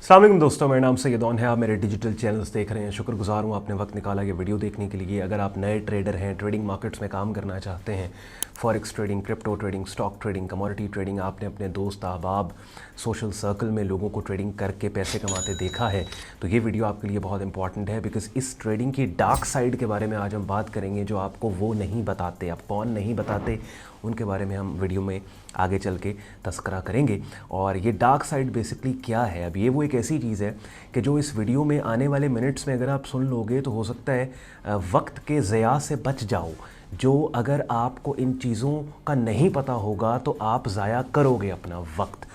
अस्सलाम वालेकुम दोस्तों, मेरा नाम सैयदौन है। आप मेरे डिजिटल चैनल्स देख रहे हैं। शुक्रगुजार हूँ आपने वक्त निकाला ये वीडियो देखने के लिए। अगर आप नए ट्रेडर हैं, ट्रेडिंग मार्केट्स में काम करना चाहते हैं, forex trading, crypto trading, stock trading, commodity trading, आपने अपने दोस्त अहबाब सोशल सर्कल में लोगों को ट्रेडिंग करके पैसे कमाते देखा है, तो ये वीडियो आपके लिए बहुत इंपॉर्टेंट है। बिकॉज इस ट्रेडिंग की डार्क साइड के बारे में आज हम बात करेंगे, जो आपको वो नहीं बताते, आप कौन नहीं बताते, उनके बारे में हम वीडियो में आगे चल के तस्करा करेंगे। और ये डार्क साइड बेसिकली क्या है? अब ये वो एक ऐसी चीज़ है कि जो इस वीडियो में आने वाले मिनट्स में अगर आप सुन लोगे तो हो सकता है वक्त के ज़या से बच जाओ। जो अगर आपको इन चीज़ों का नहीं पता होगा तो आप ज़ाया करोगे अपना वक्त।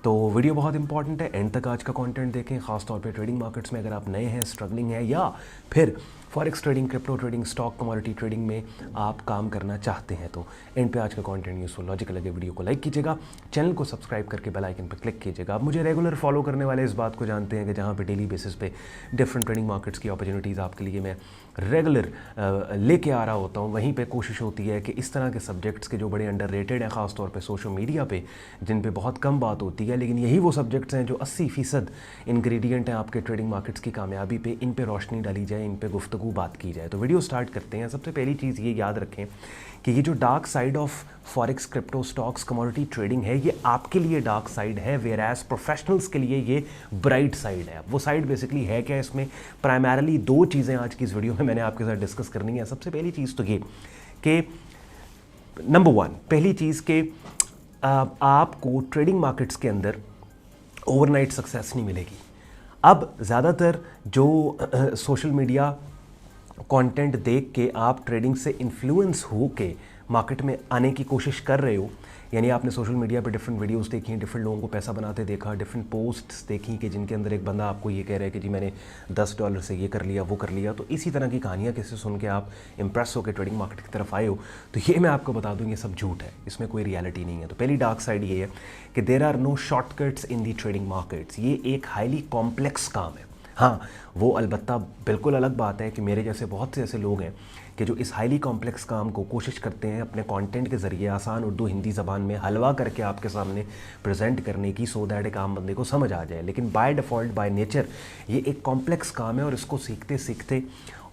तो वीडियो बहुत इंपॉर्टेंट है, एंड तक आज का कंटेंट देखें। ख़ास तौर पे ट्रेडिंग मार्केट्स में अगर आप नए हैं, स्ट्रगलिंग है, या फिर forex trading, crypto trading, stock, commodity trading में आप काम करना चाहते हैं, तो एंड पे आज का कंटेंट यूजफुल लॉजिकल लगे वीडियो को लाइक कीजिएगा, चैनल को सब्सक्राइब करके बेल आइकन पर क्लिक कीजिएगा। आप मुझे रेगुलर फॉलो करने वाले इस बात को जानते हैं कि जहाँ पे डेली बेसिस पे डिफरेंट ट्रेडिंग मार्केट्स की अपॉर्चुनिटीज़ आपके लिए मैं रेगुलर लेके आ रहा होता हूँ। वहीं पे कोशिश होती है कि इस तरह के सब्जेक्ट्स के जो बड़े अंडररेटेड हैं, ख़ास तौर पे सोशल मीडिया पे, जिन पे बहुत कम बात होती है, लेकिन यही वो सब्जेक्ट्स हैं जो 80% इंग्रेडिएंट हैं आपके ट्रेडिंग मार्केट्स की कामयाबी पे, इन पे रोशनी डाली जाए, इन पे गुफ्तगू बात की जाए। तो वीडियो स्टार्ट करते हैं। सबसे पहली चीज़ ये याद रखें कि ये जो dark side of forex, crypto, stocks, commodity trading है, ये आपके लिए डार्क साइड है, वेयर एज प्रोफेशनल्स के लिए ये ब्राइट साइड है। वो साइड बेसिकली है क्या? इसमें प्राइमरली दो चीज़ें आज की इस वीडियो में मैंने आपके साथ डिस्कस करनी है। सबसे पहली चीज़ तो ये कि नंबर वन, पहली चीज़ कि आपको ट्रेडिंग मार्केट्स के अंदर ओवरनाइट सक्सेस नहीं मिलेगी। अब ज़्यादातर जो सोशल मीडिया कंटेंट देख के आप ट्रेडिंग से इन्फ्लुएंस हो के मार्केट में आने की कोशिश कर रहे हो, यानी आपने सोशल मीडिया पे डिफरेंट वीडियोस देखी हैं, डिफरेंट लोगों को पैसा बनाते देखा, डिफरेंट पोस्ट्स देखी कि जिनके अंदर एक बंदा आपको ये कह रहा है कि जी मैंने $10 से ये कर लिया, वो कर लिया। तो इसी तरह की कहानियाँ किसी सुन के आप इंप्रेस होकर ट्रेडिंग मार्केट की तरफ आए हो, तो ये मैं आपको बता दूँ, ये सब झूठ है, इसमें कोई रियलिटी नहीं है। तो पहली डार्क साइड ये है कि there are no shortcuts in the trading markets. ये एक हाईली कॉम्प्लेक्स काम है। हाँ, वो अलबत्ता बिल्कुल अलग बात है कि मेरे जैसे बहुत से ऐसे लोग हैं कि जो इस हाईली कॉम्प्लेक्स काम को कोशिश करते हैं अपने कंटेंट के ज़रिए आसान उर्दू हिंदी ज़बान में हलवा करके आपके सामने प्रेजेंट करने की, सो दैट एक आम बंदे को समझ आ जाए। लेकिन बाय डिफ़ॉल्ट, बाय नेचर ये एक कॉम्प्लेक्स काम है, और इसको सीखते सीखते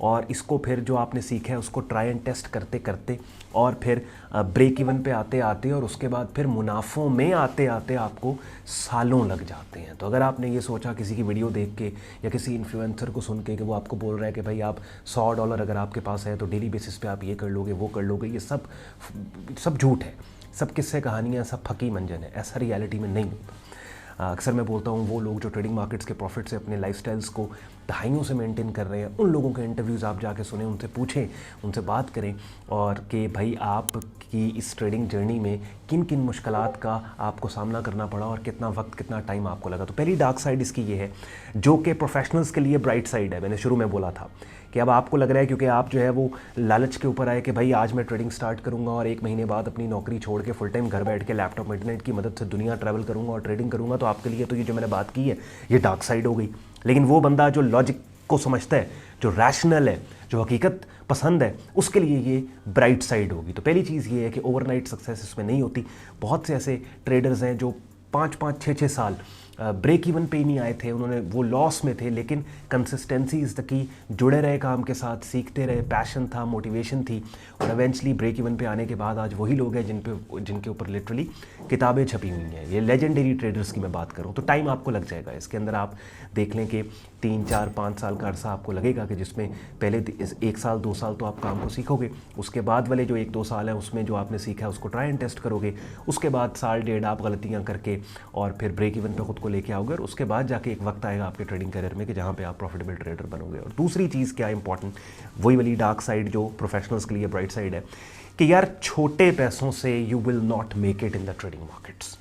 और इसको फिर जो आपने सीखा है उसको ट्राई एंड टेस्ट करते करते और फिर ब्रेक इवन पे आते आते और उसके बाद फिर मुनाफों में आते आते आपको सालों लग जाते हैं। तो अगर आपने ये सोचा किसी की वीडियो देख के या किसी इन्फ्लुएंसर को सुन के कि वो आपको बोल रहा है कि भाई आप $100 अगर आपके पास है तो डेली बेसिस पे आप ये कर लोगे, वो कर लोगे, ये सब झूठ है, सब किस्से कहानियाँ, सब फकी मंजन है। ऐसा रियलिटी में नहीं होता। अक्सर मैं बोलता हूँ वो लोग जो ट्रेडिंग मार्केट्स के प्रॉफिट से अपने लाइफस्टाइल्स को दहाइयों से मेंटेन कर रहे हैं, उन लोगों के इंटरव्यूज़ आप जाके सुने, उनसे पूछें, उनसे बात करें, और कि भाई आपकी इस ट्रेडिंग जर्नी में किन किन मुश्किलात का आपको सामना करना पड़ा और कितना वक्त, कितना टाइम आपको लगा। तो पहली डार्क साइड इसकी ये है, जो कि प्रोफेशनल्स के लिए ब्राइट साइड है। मैंने शुरू में बोला था कि अब आपको लग रहा है क्योंकि आप जो है वो लालच के ऊपर आए कि भाई आज मैं ट्रेडिंग स्टार्ट करूंगा और 1 महीने बाद अपनी नौकरी छोड़ के फुल टाइम घर बैठ के लैपटॉप इंटरनेट की मदद से दुनिया ट्रैवल करूंगा और ट्रेडिंग करूंगा, तो आपके लिए तो ये जो मैंने बात की है ये डार्क साइड हो गई। लेकिन वो बंदा जो लॉजिक को समझता है, जो रैशनल है, जो हकीकत पसंद है, उसके लिए ये ब्राइट साइड होगी। तो पहली चीज़ ये है कि ओवरनाइट सक्सेस इसमें नहीं होती। बहुत से ऐसे ट्रेडर्स हैं जो 5-5, 6-6 साल ब्रेक इवन पे ही नहीं आए थे, उन्होंने वो लॉस में थे, लेकिन कंसिस्टेंसी इज़ द की, जुड़े रहे काम के साथ, सीखते रहे, पैशन था, मोटिवेशन थी, और एवेंचुअली ब्रेक इवन पे आने के बाद आज वही लोग हैं जिनके ऊपर लिटरली किताबें छपी हुई हैं। ये लेजेंडरी ट्रेडर्स की मैं बात करूँ तो टाइम आपको लग जाएगा इसके अंदर। आप देख लें कि 3, 4, 5 साल का अरसा आपको लगेगा कि जिसमें पहले 1 साल 2 साल तो आप काम को सीखोगे, उसके बाद वाले जो 1-2 साल है उसमें जो आपने सीखा है उसको ट्राई एंड टेस्ट करोगे, उसके बाद साल डेढ़ आप गलतियाँ करके और फिर ब्रेक इवन पे खुद को लेके आओगे, और उसके बाद जाके एक वक्त आएगा आपके ट्रेडिंग करियर में कि जहाँ पे आप प्रॉफिटेबल ट्रेडर बनोगे। और दूसरी चीज़ क्या इंपॉर्टेंट, वही वाली डार्क साइड जो प्रोफेशनल्स के लिए ब्राइट साइड है, कि यार छोटे पैसों से you will not make it in the trading markets.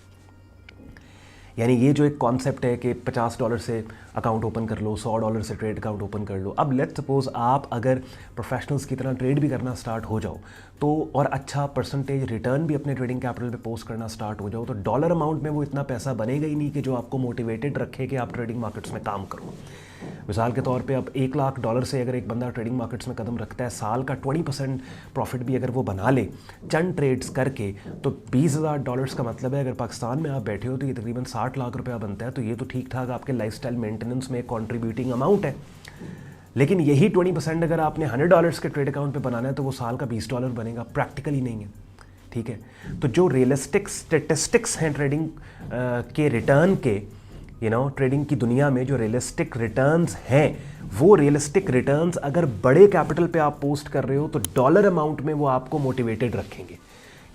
यानी ये जो एक कॉन्सेप्ट है कि $50 से अकाउंट ओपन कर लो, $100 से ट्रेड अकाउंट ओपन कर लो। अब लेट्स सपोज आप अगर प्रोफेशनल्स की तरह ट्रेड भी करना स्टार्ट हो जाओ तो, और अच्छा परसेंटेज रिटर्न भी अपने ट्रेडिंग कैपिटल पे पोस्ट करना स्टार्ट हो जाओ, तो डॉलर अमाउंट में वो इतना पैसा बनेगा ही नहीं कि जो आपको मोटिवेटेड रखे कि आप ट्रेडिंग मार्केट्स में काम करो। मिसाल के तौर पे अब $1,00,000 से अगर एक बंदा ट्रेडिंग मार्केट्स में कदम रखता है, साल का 20% प्रॉफिट भी अगर वो बना ले चंद ट्रेड्स करके, तो $20,000 का मतलब है अगर पाकिस्तान में आप बैठे हो तो ये तकरीबन 60 लाख रुपया बनता है। तो ये तो ठीक ठाक आपके लाइफस्टाइल मेंटेनेंस में कॉन्ट्रीब्यूटिंग अमाउंट है। लेकिन यही 20% अगर आपने $100 के ट्रेड अकाउंट पे बनाना है तो वो साल का $20 बनेगा, प्रैक्टिकली नहीं है। ठीक है, तो जो रियलिस्टिक स्टेटिस्टिक्स हैं ट्रेडिंग के रिटर्न के, ट्रेडिंग की दुनिया में जो रियलिस्टिक रिटर्न्स हैं, वो रियलिस्टिक रिटर्न्स अगर बड़े कैपिटल पे आप पोस्ट कर रहे हो तो डॉलर अमाउंट में वो आपको मोटिवेटेड रखेंगे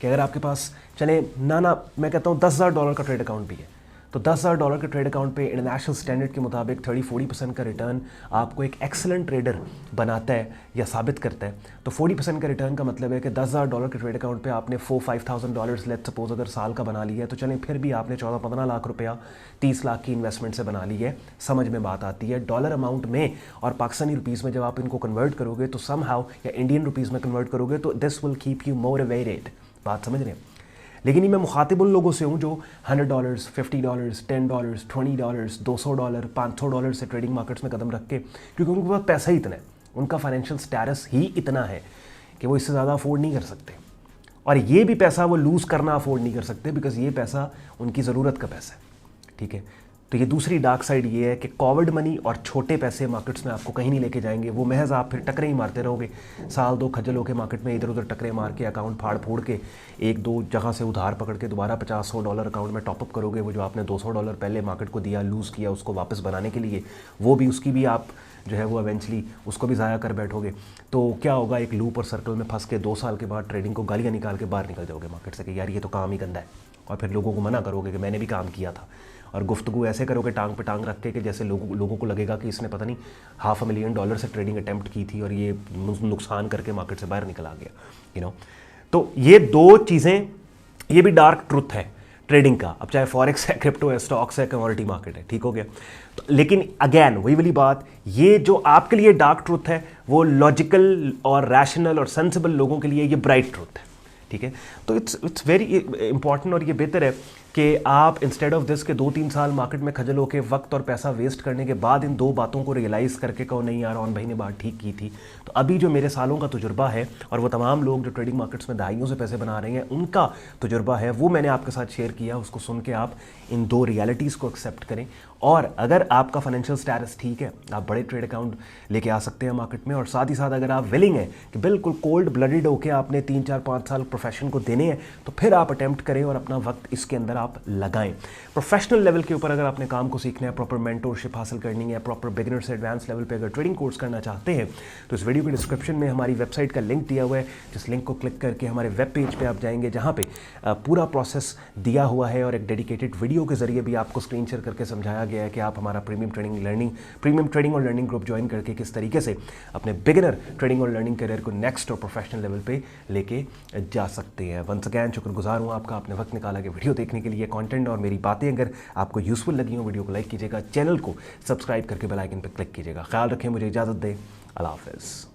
कि अगर आपके पास चले मैं कहता हूँ $10,000 का ट्रेड अकाउंट भी है, तो $10,000 के ट्रेड अकाउंट पे इंटरनेशनल स्टैंडर्ड के मुताबिक 30-40% का रिटर्न आपको एक एक्सेलेंट ट्रेडर बनाता है या साबित करता है। तो 40% का रिटर्न का मतलब है कि $10,000 के ट्रेड अकाउंट पे आपने $4,000-5,000 लेट्स सपोज अगर साल का बना लिया है, तो चलें फिर भी आपने 14-15 लाख रुपया 30 लाख की इन्वेस्टमेंट से बना ली है। समझ में बात आती है डॉलर अमाउंट में, और पाकिस्तानी रुपीज़ में जब आप इनको कन्वर्ट करोगे तो समहाउ, या इंडियन रुपीज़ में कन्वर्ट करोगे तो this will keep you motivated. बात समझ रहे हैं? लेकिन ये मैं मुखातिब उन लोगों से हूँ जो $100, $50, $10, $20, $200, $500 से ट्रेडिंग मार्केट्स में कदम रख के, क्योंकि उनके पास पैसा ही इतना है, उनका फाइनेंशियल स्टेटस ही इतना है कि वो इससे ज़्यादा अफोर्ड नहीं कर सकते, और ये भी पैसा वो लूज़ करना अफोर्ड नहीं कर सकते, बिकॉज ये पैसा उनकी ज़रूरत का पैसा है। ठीक है, तो ये दूसरी डार्क साइड ये है कि कोविड मनी और छोटे पैसे मार्केट्स में आपको कहीं नहीं लेके जाएंगे। वो महज आप फिर टकरे ही मारते रहोगे, साल 2 खजल होकर मार्केट में इधर उधर टकरे मार के, अकाउंट फाड़ फोड़ के, 1-2 जगह से उधार पकड़ के दोबारा $50-100 अकाउंट में टॉपअप करोगे। वो जो आपने $200 पहले मार्केट को दिया, लूज़ किया, उसको वापस बनाने के लिए, वो भी उसकी भी आप जो है वो इवेंचुअली उसको भी ज़ाया कर बैठोगे। तो क्या होगा, एक लूप और सर्कल में फंस के 2 साल के बाद ट्रेडिंग को गालियाँ निकाल के बाहर निकल जाओगे मार्केट से कि यार ये तो काम ही गंदा है, और फिर लोगों को मना करोगे कि मैंने भी काम किया था, और गुफ्तगू ऐसे करोगे टांग पे टांग रख के कि जैसे लोगों को लगेगा कि इसने पता नहीं $500,000 से ट्रेडिंग अटेम्प्ट की थी और ये नुकसान करके मार्केट से बाहर निकल आ गया। तो ये 2 चीज़ें, ये भी डार्क ट्रुथ है ट्रेडिंग का। अब चाहे फॉरेक्स है, क्रिप्टो है, स्टॉक्स है, कमोडिटी मार्केट है, ठीक हो गया। तो लेकिन अगेन वही वाली बात, ये जो आपके लिए डार्क ट्रुथ है वो लॉजिकल और रैशनल और सेंसिबल लोगों के लिए ये ब्राइट ट्रुथ है। ठीक है, तो इट्स वेरी इंपॉर्टेंट, और ये बेहतर है कि आप इंस्टेड ऑफ दिस के 2-3 साल मार्केट में खजल होकर वक्त और पैसा वेस्ट करने के बाद इन 2 बातों को रियलाइज़ करके कहो नहीं यार, ऑन भाई ने बात ठीक की थी। तो अभी जो मेरे सालों का तजुर्बा है, और वो तमाम लोग जो ट्रेडिंग मार्केट्स में दहाइयों से पैसे बना रहे हैं उनका तजुर्बा है, वो मैंने आपके साथ शेयर किया। उसको सुन के आप इन 2 रियलिटीज़ को एक्सेप्ट करें, और अगर आपका फाइनेंशियल स्टेटस ठीक है, आप बड़े ट्रेड अकाउंट लेके आ सकते हैं मार्केट में। और साथ ही साथ अगर आप विलिंग हैं कि बिल्कुल कोल्ड ब्लडेड होकर आपने 3-4-5 साल प्रोफेशन को देने हैं, तो फिर आप अटेम्प्ट करें और अपना वक्त इसके अंदर आप लगाएं। प्रोफेशनल लेवल के ऊपर अगर आपने काम को सीखना है, प्रॉपर मेंटोरशिप हासिल करनी है, प्रॉपर बिगिनर से एडवांस लेवल पे अगर ट्रेडिंग कोर्स करना चाहते हैं, तो इस वीडियो के डिस्क्रिप्शन में हमारी वेबसाइट का लिंक दिया हुआ है। जिस लिंक को क्लिक करके हमारे वेब पेज पे आप जाएंगे, जहाँ पे पूरा प्रोसेस दिया हुआ है, और एक डेडिकेटेड वीडियो के जरिए भी आपको स्क्रीन शेयर करके समझाया गया है कि आप हमारा प्रीमियम ट्रेडिंग और लर्निंग ग्रुप ज्वाइन करके किस तरीके से अपने बिगिनर ट्रेडिंग और लर्निंग करियर को नेक्स्ट और प्रोफेशनल लेवल पे लेके जा सकते हैं। वंस अगैन शुक्रगुजार हूँ आपका, आपने वक्त निकाला कि वीडियो देखने के लिए। कंटेंट और मेरी बातें अगर आपको यूजफुल लगी हो, वीडियो को लाइक कीजिएगा, चैनल को सब्सक्राइब करके बेल आइकन पर क्लिक कीजिएगा। ख्याल रखें, मुझे इजाज़त दें, अल्लाह हाफ़िज़।